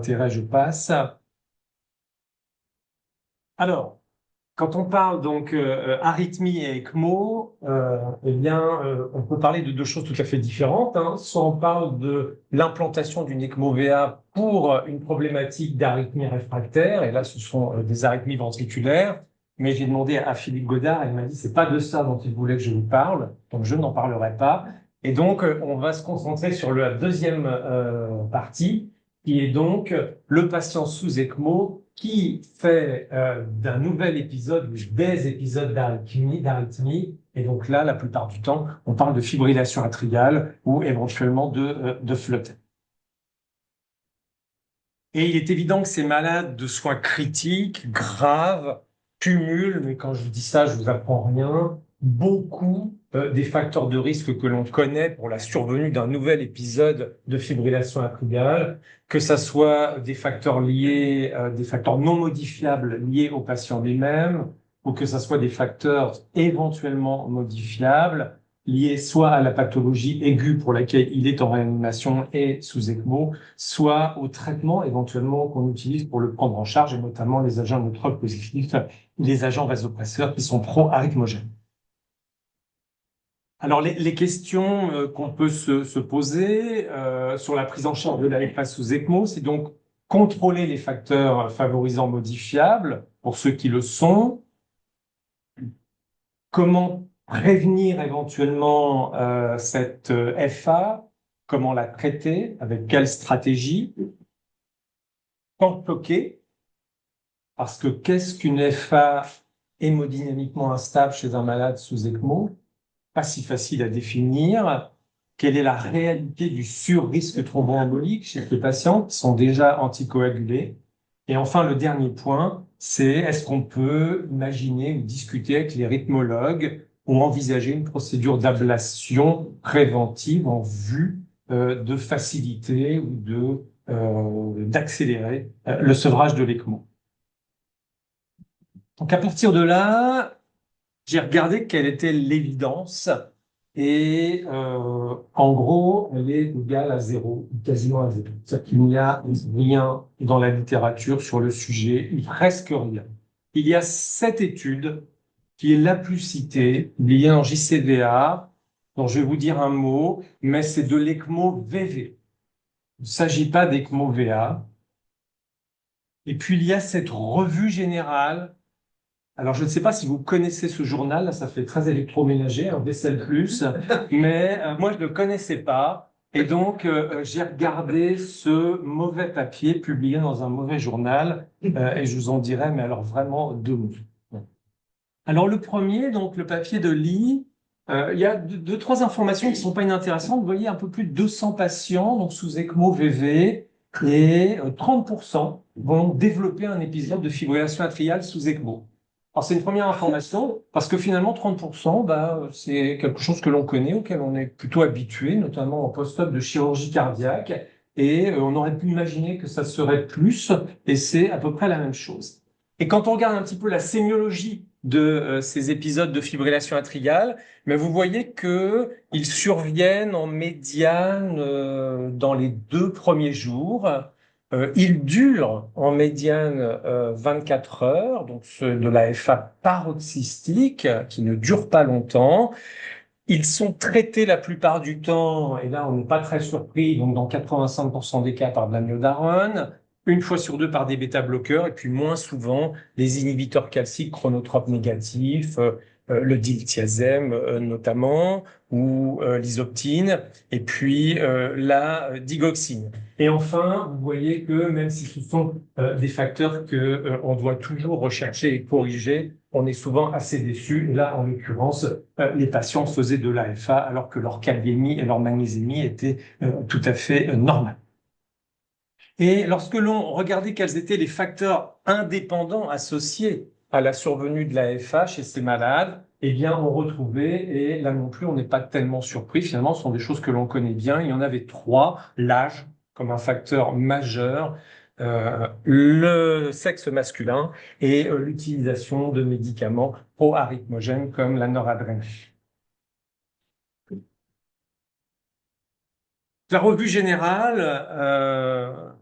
d'intérêt, je passe. Alors, quand on parle donc arythmie et ECMO, eh bien, on peut parler de deux choses tout à fait différentes, hein. Soit on parle de l'implantation d'une ECMO VA pour une problématique d'arythmie réfractaire, et là, ce sont des arythmies ventriculaires. Mais j'ai demandé à Philippe Godard, et il m'a dit c'est pas de ça dont il voulait que je vous parle, donc je n'en parlerai pas. Et donc, on va se concentrer sur la deuxième partie, qui est donc le patient sous ECMO qui fait d'un nouvel épisode ou des épisodes d'arythmie. Et donc là, la plupart du temps, on parle de fibrillation atriale ou éventuellement de fleuret. Et il est évident que ces malades de soins critiques, graves, cumulent, mais quand je dis ça, je vous apprends rien, beaucoup des facteurs de risque que l'on connaît pour la survenue d'un nouvel épisode de fibrillation atriale, que ça soit des facteurs liés, des facteurs non modifiables liés au patient lui-même, ou que ça soit des facteurs éventuellement modifiables liés soit à la pathologie aiguë pour laquelle il est en réanimation et sous ECMO, soit au traitement éventuellement qu'on utilise pour le prendre en charge, et notamment les agents neutrophils positifs, les agents vasopresseurs qui sont pro-arythmogènes. Alors, les questions qu'on peut se poser sur la prise en charge de l'AFA sous ECMO, c'est donc contrôler les facteurs favorisants modifiables pour ceux qui le sont, comment prévenir éventuellement cette FA, comment la traiter, avec quelle stratégie, quand bloquer. Parce que qu'est-ce qu'une FA hémodynamiquement instable chez un malade sous ECMO? Pas si facile à définir. Quelle est la réalité du sur-risque thromboembolique chez ces patients qui sont déjà anticoagulés? Et enfin, le dernier point, c'est est-ce qu'on peut imaginer ou discuter avec les rythmologues ou envisager une procédure d'ablation préventive en vue de faciliter ou d'accélérer le sevrage de l'ECMO? Donc à partir de là, j'ai regardé quelle était l'évidence et en gros, elle est égale à zéro, quasiment à zéro. C'est-à-dire qu'il n'y a rien dans la littérature sur le sujet, presque rien. Il y a cette étude qui est la plus citée, liée en JCVA, dont je vais vous dire un mot, mais c'est de l'ECMO VV. Il ne s'agit pas d'ECMO VA. Et puis il y a cette revue générale. Alors, je ne sais pas si vous connaissez ce journal, là, ça fait très électroménager, un Vaisselle Plus, mais moi, je ne le connaissais pas. Et donc, j'ai regardé ce mauvais papier publié dans un mauvais journal, et je vous en dirai, mais alors vraiment deux mots. Alors, le premier, donc le papier de Lee, il y a trois informations qui ne sont pas inintéressantes. Vous voyez, un peu plus de 200 patients donc sous ECMO VV, et 30% vont développer un épisode de fibrillation atriale sous ECMO. Alors, c'est une première information, parce que finalement, 30%, c'est quelque chose que l'on connaît, auquel on est plutôt habitué, notamment en post-op de chirurgie cardiaque, et on aurait pu imaginer que ça serait plus, et c'est à peu près la même chose. Et quand on regarde un petit peu la sémiologie de ces épisodes de fibrillation atriale, mais vous voyez que ils surviennent en médiane dans les 2 premiers jours. Ils durent en médiane 24 heures, donc ceux de la FA paroxystique qui ne dure pas longtemps. Ils sont traités la plupart du temps, et là on n'est pas très surpris, donc dans 85% des cas par de l'amiodarone, une fois sur deux par des bêta-bloqueurs, et puis moins souvent des inhibiteurs calciques chronotropes négatifs, le diltiazem notamment, ou l'isoptine, et puis la digoxine. Et enfin, vous voyez que même si ce sont des facteurs que on doit toujours rechercher et corriger, on est souvent assez déçu. Là, en l'occurrence, les patients faisaient de l'AFA alors que leur kaliémie et leur magnésémie étaient tout à fait normales. Et lorsque l'on regardait quels étaient les facteurs indépendants associés à la survenue de l'AFA chez ces malades, eh bien, on retrouvait, et là non plus, on n'est pas tellement surpris, finalement, ce sont des choses que l'on connaît bien. Il y en avait trois: l'âge comme un facteur majeur, le sexe masculin et l'utilisation de médicaments pro-arythmogènes comme la noradrénaline. La revue générale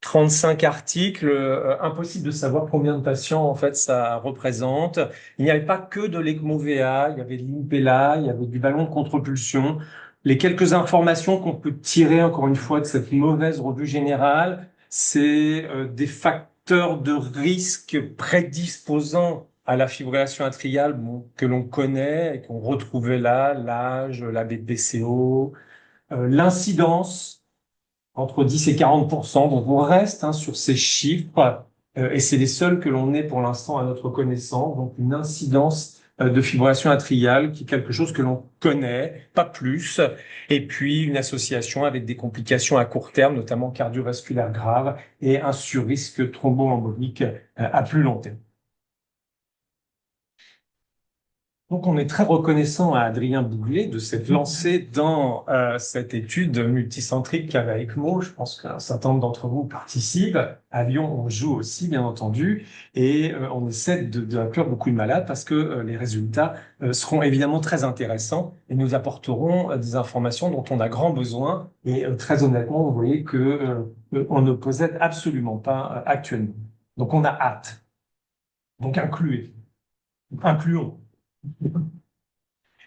35 articles, impossible de savoir combien de patients en fait ça représente. Il n'y avait pas que de l'ECMO VA, il y avait de l'Impella, il y avait du ballon de contre-pulsion. Les quelques informations qu'on peut tirer encore une fois de cette mauvaise revue générale, c'est des facteurs de risque prédisposant à la fibrillation atriale bon, que l'on connaît et qu'on retrouvait là, l'âge, la BPCO, l'incidence entre 10 et 40%. Donc, on reste sur ces chiffres et c'est les seuls que l'on ait pour l'instant à notre connaissance. Donc, une incidence de fibrillation atriale qui est quelque chose que l'on connaît, pas plus. Et puis, une association avec des complications à court terme, notamment cardiovasculaires graves et un surrisque thromboembolique à plus long terme. Donc, on est très reconnaissant à Adrien Bouglé de s'être lancé dans cette étude multicentrique avec ECMO. Je pense qu'un certain nombre d'entre vous participent. À Lyon, on joue aussi, bien entendu, et on essaie d'inclure beaucoup de malades parce que les résultats seront évidemment très intéressants et nous apporteront des informations dont on a grand besoin. Et très honnêtement, vous voyez que on ne possède absolument pas actuellement. Donc, on a hâte. Donc, incluons.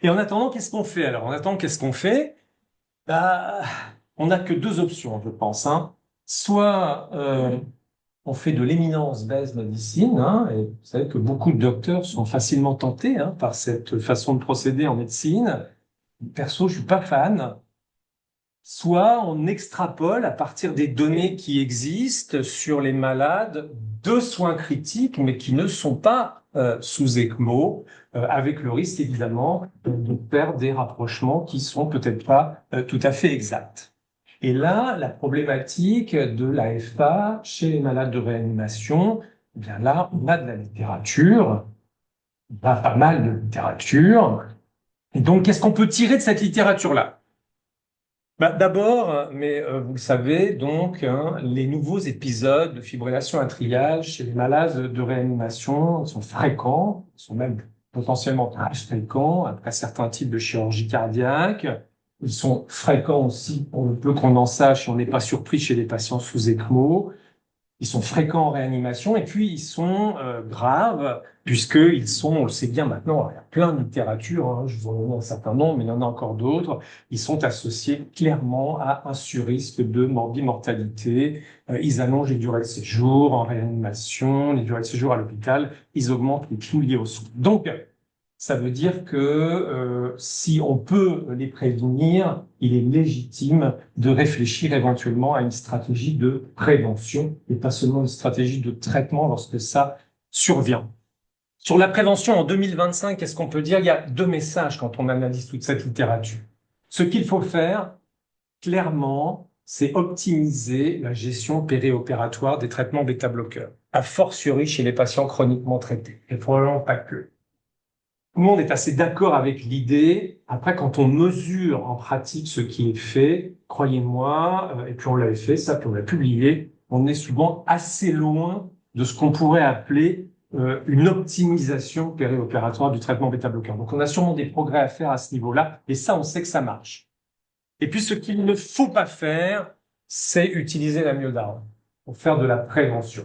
Et en attendant, qu'est-ce qu'on fait alors? En attendant, qu'est-ce qu'on fait? Bah, on n'a que deux options, je pense. Soit on fait de l'éminence Bayes médecine, et vous savez que beaucoup de docteurs sont facilement tentés par cette façon de procéder en médecine. Perso, je suis pas fan. Soit on extrapole à partir des données qui existent sur les malades de soins critiques, mais qui ne sont pas sous ECMO, avec le risque évidemment de faire des rapprochements qui sont peut-être pas tout à fait exacts. Et là, la problématique de l'AFA chez les malades de réanimation, eh bien là, on a de la littérature, on a pas mal de littérature. Et donc, qu'est-ce qu'on peut tirer de cette littérature-là? Bah, d'abord, mais vous le savez, donc, les nouveaux épisodes de fibrillation atriale chez les malades de réanimation sont fréquents, sont même potentiellement très fréquents après certains types de chirurgie cardiaque. Ils sont fréquents aussi, on peut qu'on en sache, et on n'est pas surpris chez les patients sous ECMO. Ils sont fréquents en réanimation et puis ils sont graves puisqu'ils sont, on le sait bien maintenant, il y a plein de littérature, je vous en donne un certain nombre, mais il y en a encore d'autres, ils sont associés clairement à un surrisque de mortalité. Ils allongent les durées de séjour en réanimation, les durées de séjour à l'hôpital, ils augmentent les coûts liés aux soins. Donc, ça veut dire que si on peut les prévenir, il est légitime de réfléchir éventuellement à une stratégie de prévention et pas seulement une stratégie de traitement lorsque ça survient. Sur la prévention en 2025, qu'est-ce qu'on peut dire? Il y a deux messages quand on analyse toute cette littérature. Ce qu'il faut faire, clairement, c'est optimiser la gestion périopératoire des traitements bêta-bloqueurs, a fortiori chez les patients chroniquement traités, et probablement pas que. Tout le monde est assez d'accord avec l'idée. Après, quand on mesure en pratique ce qui est fait, croyez-moi, et puis on l'avait fait, ça, puis on l'a publié, on est souvent assez loin de ce qu'on pourrait appeler une optimisation périopératoire du traitement bêta-bloqueur. Donc, on a sûrement des progrès à faire à ce niveau-là, et ça, on sait que ça marche. Et puis, ce qu'il ne faut pas faire, c'est utiliser la myodarone pour faire de la prévention.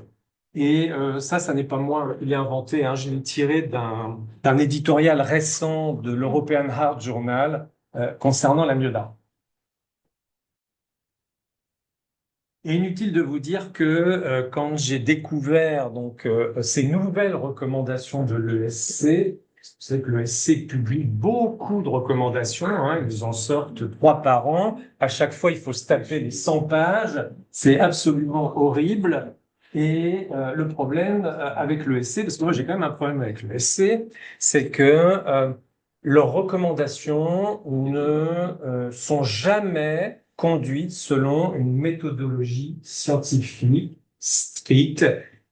Et ça n'est pas moi qui l'ai inventé. Je l'ai tiré d'un éditorial récent de l'European Heart Journal concernant la myodarone. Et inutile de vous dire que quand j'ai découvert donc ces nouvelles recommandations de l'ESC, vous savez que l'ESC publie beaucoup de recommandations, ils en sortent 3 par an. À chaque fois, il faut se taper les 100 pages. C'est absolument horrible. Et le problème avec l'ESC, parce que moi j'ai quand même un problème avec l'ESC, c'est que leurs recommandations ne sont jamais conduites selon une méthodologie scientifique stricte.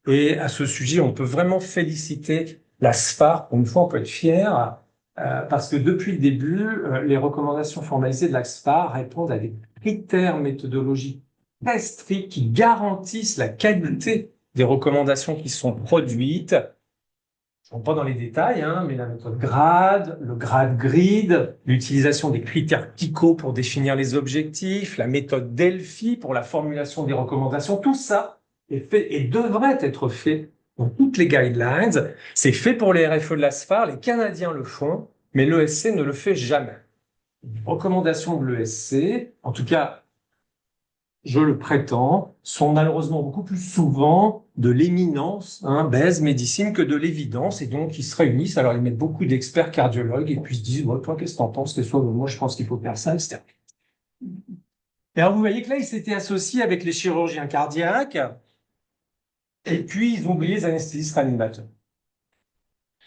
Et à ce sujet, on peut vraiment féliciter la SFAR. Pour une fois, on peut être fier parce que depuis le début, les recommandations formalisées de la SFAR répondent à des critères méthodologiques très stricts qui garantissent la qualité des recommandations qui sont produites. Je ne rentre pas dans les détails, hein, mais la méthode GRAD, le GRAD GRID, l'utilisation des critères PICO pour définir les objectifs, la méthode Delphi pour la formulation des recommandations, tout ça est fait et devrait être fait dans toutes les guidelines. C'est fait pour les RFE de l'ASFAR, les Canadiens le font, mais l'ESC ne le fait jamais. Les recommandations de l'ESC, en tout cas, je le prétends, sont malheureusement beaucoup plus souvent de l'éminence, Bèze, médecine, que de l'évidence. Et donc, ils se réunissent. Alors, ils mettent beaucoup d'experts cardiologues et puis ils se disent, toi, qu'est-ce que t'en penses? Que soit, moi, je pense qu'il faut faire ça, etc. Et alors, vous voyez que là, ils s'étaient associés avec les chirurgiens cardiaques et puis ils ont oublié les anesthésistes réanimateurs.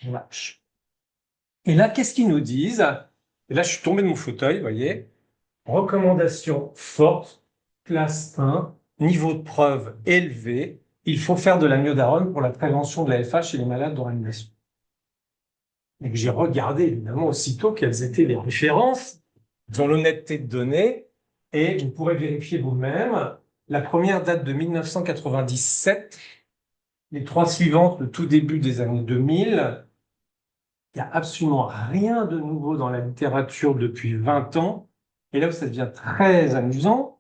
Vache. Et là, qu'est-ce qu'ils nous disent? Et là, je suis tombé de mon fauteuil, vous voyez. Recommandation forte, classe 1, niveau de preuve élevé, il faut faire de l'amiodarone pour la prévention de la FH chez les malades de réanimation. Donc j'ai regardé évidemment aussitôt quelles étaient les références, dans l'honnêteté de donner, et vous pourrez vérifier vous-même. La première date de 1997, les trois suivantes, le tout début des années 2000. Il n'y a absolument rien de nouveau dans la littérature depuis 20 ans. Et là où ça devient très amusant,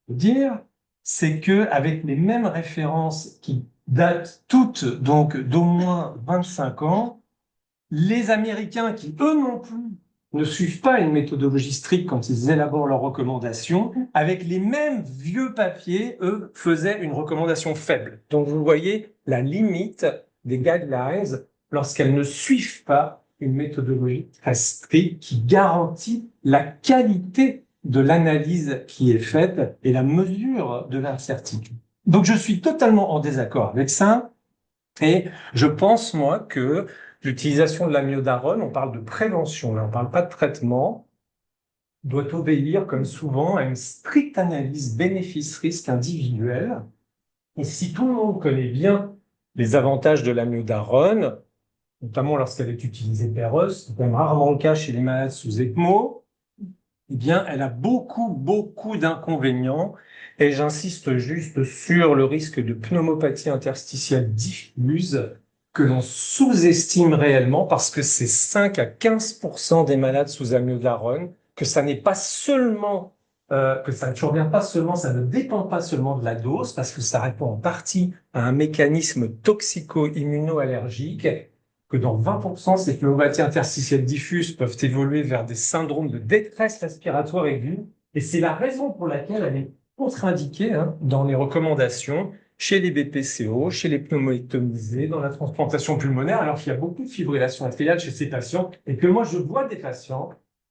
de dire, c'est que avec les mêmes références qui datent toutes donc d'au moins 25 ans, les Américains qui, eux non plus, ne suivent pas une méthodologie stricte quand ils élaborent leurs recommandations, avec les mêmes vieux papiers, eux, faisaient une recommandation faible. Donc vous voyez la limite des guidelines lorsqu'elles ne suivent pas une méthodologie très stricte qui garantit la qualité de l'analyse qui est faite et la mesure de l'incertitude. Donc je suis totalement en désaccord avec ça et je pense, moi, que l'utilisation de l'amiodarone, on parle de prévention, là, on ne parle pas de traitement, doit obéir, comme souvent, à une stricte analyse bénéfice-risque individuelle. Et si tout le monde connaît bien les avantages de l'amiodarone, notamment lorsqu'elle est utilisée péreuse, c'est quand même rarement le cas chez les malades sous ECMO, eh bien, elle a beaucoup, beaucoup d'inconvénients. Et j'insiste juste sur le risque de pneumopathie interstitielle diffuse que l'on sous-estime réellement parce que c'est 5 à 15% des malades sous amiodarone, que ça n'est pas seulement, que ça ne survient pas seulement, ça ne dépend pas seulement de la dose parce que ça répond en partie à un mécanisme toxico-immunoallergique, que dans 20%, ces pneumopathies interstitielles diffuses peuvent évoluer vers des syndromes de détresse respiratoire aiguë. Et c'est la raison pour laquelle elle est contre-indiquée dans les recommandations chez les BPCO, chez les pneumoectomisés, dans la transplantation pulmonaire, alors qu'il y a beaucoup de fibrillation atriale chez ces patients et que moi, je vois des patients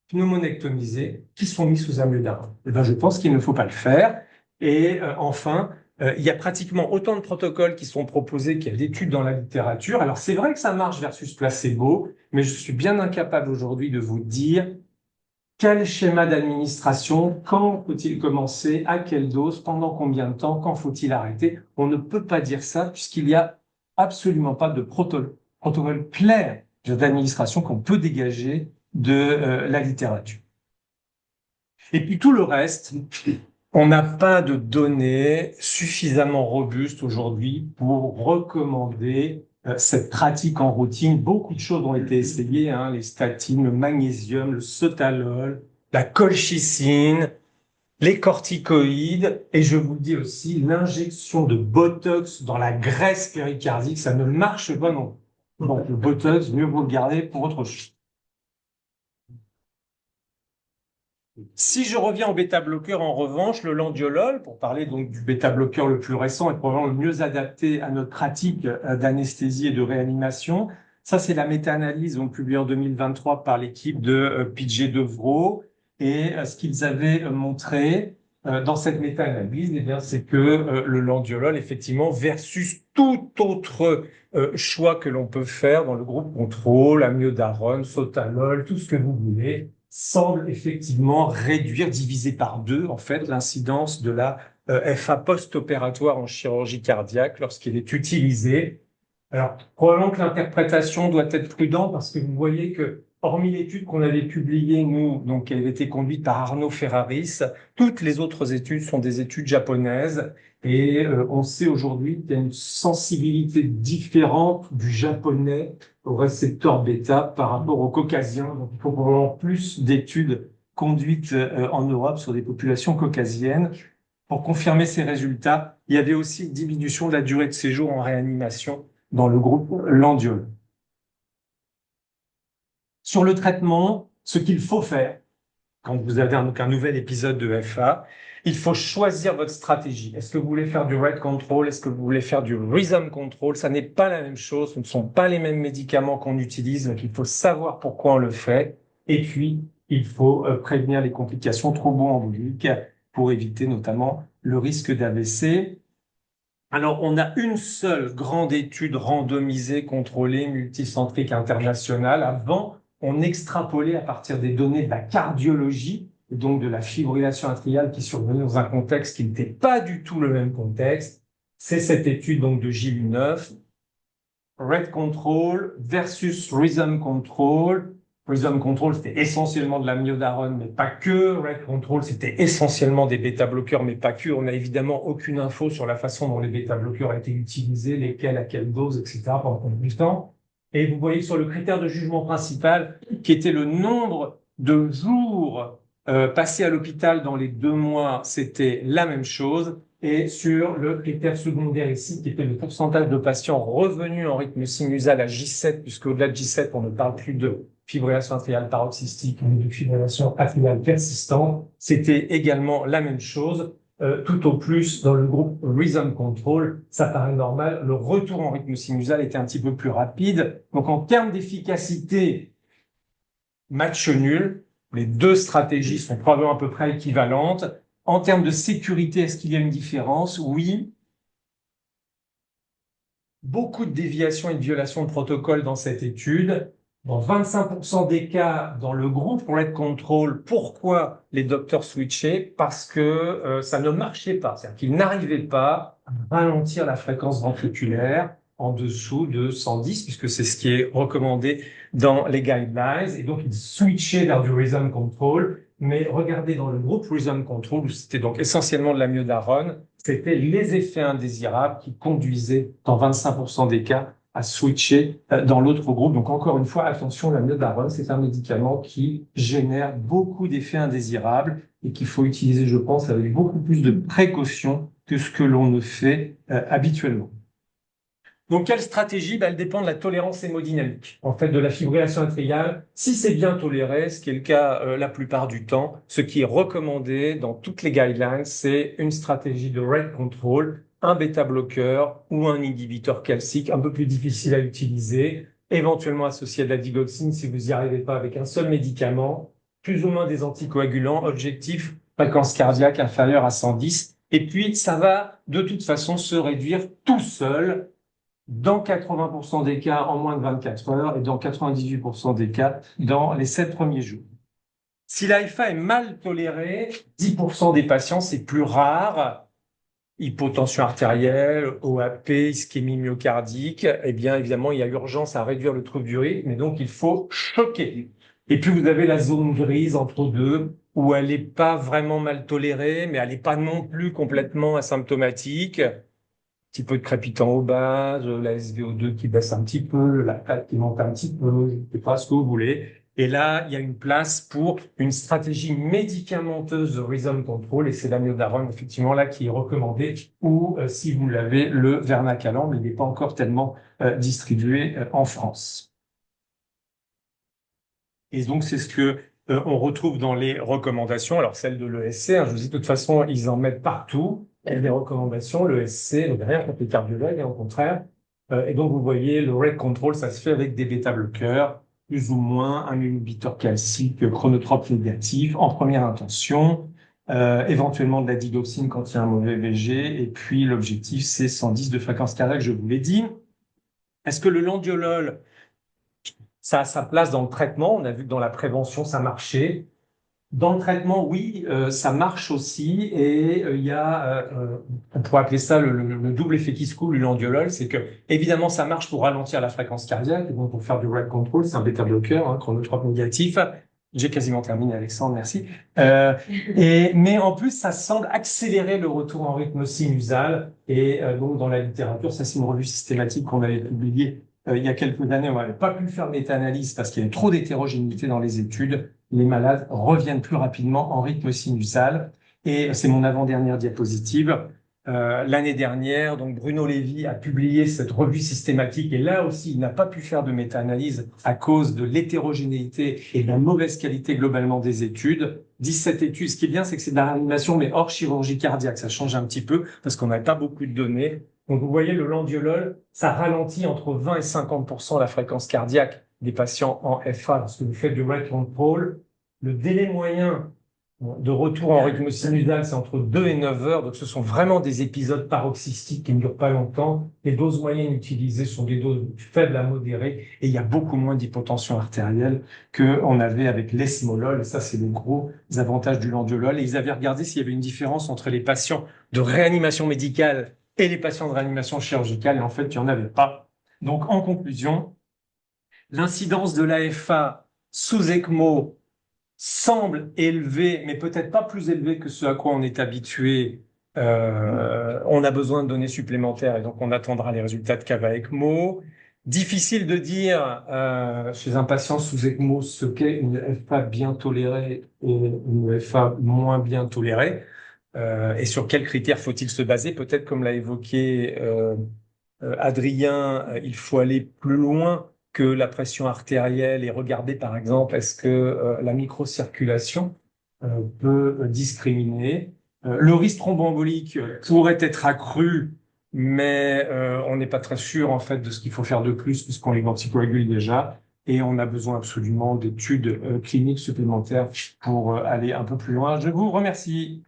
pneumonectomisés qui sont mis sous amiodarone. Eh ben, je pense qu'il ne faut pas le faire. Et enfin, il y a pratiquement autant de protocoles qui sont proposés qu'il y a d'études dans la littérature. Alors, c'est vrai que ça marche versus placebo, mais je suis bien incapable aujourd'hui de vous dire quel schéma d'administration, quand faut-il commencer, à quelle dose, pendant combien de temps, quand faut-il arrêter. On ne peut pas dire ça puisqu'il n'y a absolument pas de protocole clair d'administration qu'on peut dégager de la littérature. Et puis tout le reste, on n'a pas de données suffisamment robustes aujourd'hui pour recommander cette pratique en routine. Beaucoup de choses ont été essayées, les statines, le magnésium, le sotalol, la colchicine, les corticoïdes, et je vous dis aussi, l'injection de Botox dans la graisse péricardique, ça ne marche pas non plus. Donc le Botox, mieux vaut le garder pour autre chose. Si je reviens au bêta-bloqueur, en revanche, le landiolol, pour parler donc du bêta-bloqueur le plus récent et probablement le mieux adapté à notre pratique d'anesthésie et de réanimation, ça c'est la méta-analyse publiée en 2023 par l'équipe de Pidgey-Devaux. Et ce qu'ils avaient montré dans cette méta-analyse, eh bien, c'est que le landiolol, effectivement, versus tout autre choix que l'on peut faire dans le groupe contrôle, amiodarone, sotalol, tout ce que vous voulez, semble effectivement réduire, diviser par deux, en fait, l'incidence de la FA post-opératoire en chirurgie cardiaque lorsqu'elle est utilisée. Alors, probablement que l'interprétation doit être prudente parce que vous voyez que hormis l'étude qu'on avait publiée, nous, donc elle avait été conduite par Arnaud Ferraris, toutes les autres études sont des études japonaises et on sait aujourd'hui qu'il y a une sensibilité différente du japonais au récepteur bêta par rapport au caucasien. Donc il faut probablement plus d'études conduites en Europe sur des populations caucasiennes. Pour confirmer ces résultats, il y avait aussi une diminution de la durée de séjour en réanimation dans le groupe Landiol. Sur le traitement, ce qu'il faut faire quand vous avez un nouvel épisode de FA, il faut choisir votre stratégie. Est-ce que vous voulez faire du rate control? Est-ce que vous voulez faire du rhythm control? Ça n'est pas la même chose. Ce ne sont pas les mêmes médicaments qu'on utilise. Donc, il faut savoir pourquoi on le fait. Et puis, il faut prévenir les complications thromboemboliques pour éviter notamment le risque d'AVC. Alors, on a une seule grande étude randomisée, contrôlée, multicentrique, internationale. Avant, on extrapolait à partir des données de la cardiologie, et donc de la fibrillation atriale qui survenait dans un contexte qui n'était pas du tout le même contexte. C'est cette étude donc de J9, rate control versus rhythm control. Rhythm control, c'était essentiellement de la myodarone, mais pas que. Rate control, c'était essentiellement des bêta-bloqueurs, mais pas que. On n'a évidemment aucune info sur la façon dont les bêta-bloqueurs étaient utilisés, lesquels, à quelle dose, etc. pendant combien de temps. Et vous voyez sur le critère de jugement principal, qui était le nombre de jours passés à l'hôpital dans les 2 mois, c'était la même chose. Et sur le critère secondaire ici, qui était le pourcentage de patients revenus en rythme sinusal à J7, puisque au-delà de J7, on ne parle plus de fibrillation atriale paroxystique, mais de fibrillation atriale persistante, c'était également la même chose. Tout au plus, dans le groupe Rhythm Control, ça paraît normal, le retour en rythme sinusal était un petit peu plus rapide. Donc en termes d'efficacité, match nul, les deux stratégies sont probablement à peu près équivalentes. En termes de sécurité, est-ce qu'il y a une différence? Oui. Beaucoup de déviations et de violations de protocole dans cette étude. Dans 25% des cas, dans le groupe rate control, pourquoi les docteurs switchaient? Parce que ça ne marchait pas. C'est-à-dire qu'ils n'arrivaient pas à ralentir la fréquence ventriculaire en dessous de 110, puisque c'est ce qui est recommandé dans les guidelines. Et donc, ils switchaient vers du rhythm control. Mais regardez dans le groupe rhythm control, où c'était donc essentiellement de la myodarone, c'était les effets indésirables qui conduisaient, dans 25% des cas, à switcher dans l'autre groupe. Donc, encore une fois, attention, la myodarone, c'est un médicament qui génère beaucoup d'effets indésirables et qu'il faut utiliser, je pense, avec beaucoup plus de précaution que ce que l'on ne fait habituellement. Donc, quelle stratégie? Elle dépend de la tolérance hémodynamique, en fait, de la fibrillation atriale. Si c'est bien toléré, ce qui est le cas la plupart du temps, ce qui est recommandé dans toutes les guidelines, c'est une stratégie de rate control, un bêta-bloqueur ou un inhibiteur calcique, un peu plus difficile à utiliser, éventuellement associé à de la digoxine si vous n'y arrivez pas avec un seul médicament, plus ou moins des anticoagulants, objectif, fréquence cardiaque inférieure à 110. Et puis, ça va de toute façon se réduire tout seul dans 80% des cas en moins de 24 heures et dans 98% des cas dans les 7 premiers jours. Si l'AFA est mal tolérée, 10% des patients, c'est plus rare, hypotension artérielle, OAP, ischémie myocardique, eh bien évidemment, il y a urgence à réduire le trouble du rythme et donc il faut choquer. Et puis vous avez la zone grise entre deux, où elle n'est pas vraiment mal tolérée, mais elle n'est pas non plus complètement asymptomatique. Petit peu de crépitant au bas, la SVO2 qui baisse un petit peu, la plaque qui monte un petit peu, je ne sais pas ce que vous voulez. Et là, il y a une place pour une stratégie médicamenteuse de rhythm control, et c'est l'amiodarone, effectivement, là, qui est recommandé, ou si vous l'avez, le Vernacalan, mais il n'est pas encore tellement distribué en France. Et donc, c'est ce que on retrouve dans les recommandations. Alors, celle de l'ESC, je vous dis, de toute façon, ils en mettent partout. Il y a des recommandations, l'ESC, donc rien contre les cardiologues, au contraire. Et donc, vous voyez, le rate control, ça se fait avec des bêta-bloqueurs, plus ou moins un inhibiteur calcique chronotrope négatif en première intention, éventuellement de la digoxine quand il y a un mauvais VG, et puis l'objectif, c'est 110 de fréquence cardiaque, je vous l'ai dit. Est-ce que le landiolol, ça a sa place dans le traitement? On a vu que dans la prévention, ça marchait. Dans le traitement, oui, ça marche aussi et il y a, on pourrait appeler ça le double effet qui se coule, l'andiolol, c'est que évidemment ça marche pour ralentir la fréquence cardiaque, et donc pour faire du rate control, c'est un bêta-bloqueur, chronotrope négatif. J'ai quasiment terminé, Alexandre, merci. Mais en plus, ça semble accélérer le retour en rythme sinusal et donc dans la littérature, ça c'est une revue systématique qu'on avait publiée il y a quelques années. On n'avait pas pu faire de méta-analyse parce qu'il y avait trop d'hétérogénéité dans les études. Les malades reviennent plus rapidement en rythme sinusal. Et c'est mon avant-dernière diapositive. L'année dernière, donc Bruno Lévy a publié cette revue systématique et là aussi, il n'a pas pu faire de méta-analyse à cause de l'hétérogénéité et de la mauvaise qualité globalement des études. 17 études. Ce qui est bien, c'est que c'est de la réanimation, mais hors chirurgie cardiaque. Ça change un petit peu parce qu'on n'a pas beaucoup de données. Donc, vous voyez, le landiolol, ça ralentit entre 20 et 50% la fréquence cardiaque des patients en FA. Lorsque vous faites du rate control, le délai moyen de retour en rythme sinusal, c'est entre 2 et 9 heures. Donc, ce sont vraiment des épisodes paroxystiques qui ne durent pas longtemps. Les doses moyennes utilisées sont des doses faibles à modérées et il y a beaucoup moins d'hypotension artérielle qu'on avait avec l'esmolol. Et ça, c'est le gros avantage du landiolol. Et ils avaient regardé s'il y avait une différence entre les patients de réanimation médicale et les patients de réanimation chirurgicale. Et en fait, il n'y en avait pas. Donc, en conclusion, l'incidence de l'AFA sous ECMO semble élevé, mais peut-être pas plus élevé que ce à quoi on est habitué. On a besoin de données supplémentaires et donc on attendra les résultats de cava ECMO. Difficile de dire chez un patient sous ECMO ce qu'est une FA bien tolérée et une FA moins bien tolérée. Et sur quels critères faut-il se baser? Peut-être, comme l'a évoqué Adrien, il faut aller plus loin que la pression artérielle et regarder, par exemple, est-ce que la microcirculation peut discriminer. Le risque thromboembolique pourrait être accru, mais on n'est pas très sûr en fait de ce qu'il faut faire de plus puisqu'on les anticoagule déjà. Et on a besoin absolument d'études cliniques supplémentaires pour aller un peu plus loin. Je vous remercie.